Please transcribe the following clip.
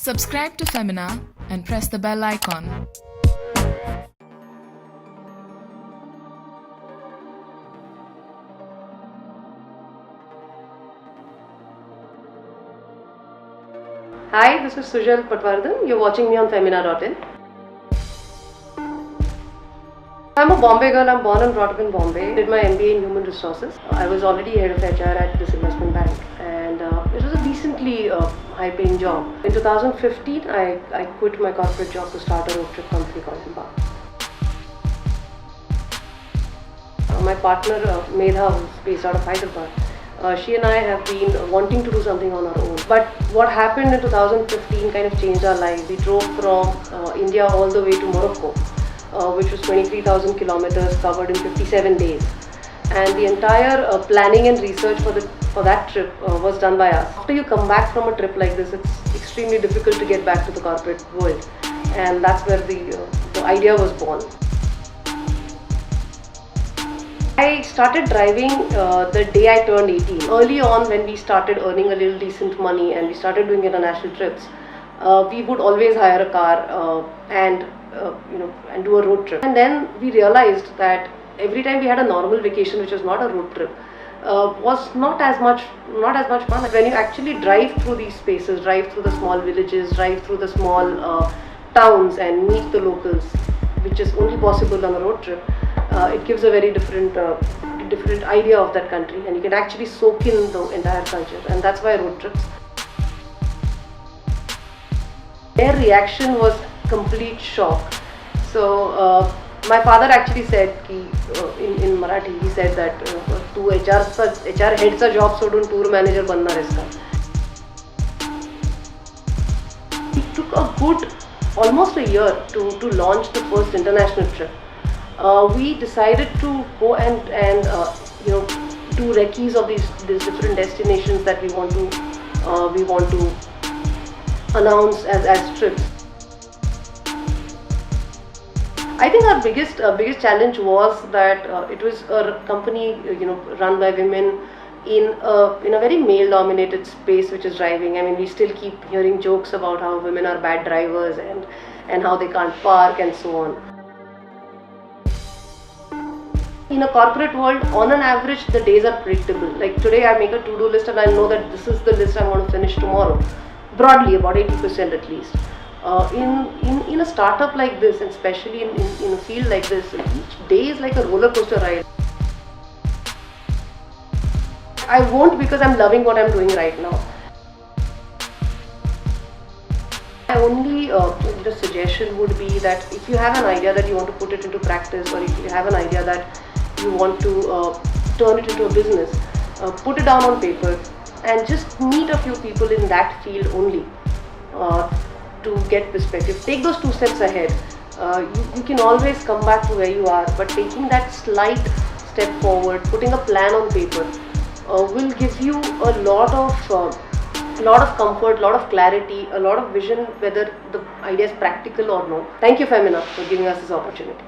Subscribe to Femina and press the bell icon. Hi, this is Sujal Patwardhan. You're watching me on Femina.in. I'm a Bombay girl. I'm born and brought up in Bombay. Did my MBA in Human Resources. I was already head of HR at this investment bank, and it was a decently high-paying job. In 2015, I quit my corporate job to start a road trip company called Femina. My partner Medha, who's based out of Hyderabad, she and I have been wanting to do something on our own. But what happened in 2015 kind of changed our lives. We drove from India all the way to Morocco, which was 23,000 kilometers covered in 57 days. And the entire planning and research for that trip was done by us. After you come back from a trip like this, it's extremely difficult to get back to the corporate world. And that's where the idea was born. I started driving the day I turned 18. Early on, when we started earning a little decent money and we started doing international trips, we would always hire a car and do a road trip. And then we realized that every time we had a normal vacation, which was not a road trip, was not as much fun. When you actually drive through these spaces, drive through the small villages, drive through the small towns and meet the locals, which is only possible on a road trip, it gives a very different idea of that country, and you can actually soak in the entire culture, and that's why road trips. Their reaction was complete shock. So my father actually said in Marathi, he said that तू HR head चा job सोडून tour manager बनणार आहेस का? It took a good almost a year to launch the first international trip. We decided to go and do recce's of these different destinations that we want to announce as trips. I think our biggest challenge was that it was a company run by women in a very male-dominated space, which is driving. I mean, we still keep hearing jokes about how women are bad drivers and how they can't park and so on. In a corporate world, on an average, the days are predictable. Like today, I make a to-do list and I know that this is the list I'm going to finish tomorrow. Broadly, about 80% at least. In a startup like this, and especially in a field like this, each day is like a roller coaster ride. I won't, because I'm loving what I'm doing right now. My only suggestion would be that if you have an idea that you want to put it into practice, or if you have an idea that you want to turn it into a business, put it down on paper and just meet a few people in that field only to get perspective. Take those 2 steps ahead. You can always come back to where you are, but taking that slight step forward, putting a plan on paper will give you a lot of comfort, a lot of clarity, a lot of vision, whether the idea is practical or no. Thank you, Femina, for giving us this opportunity.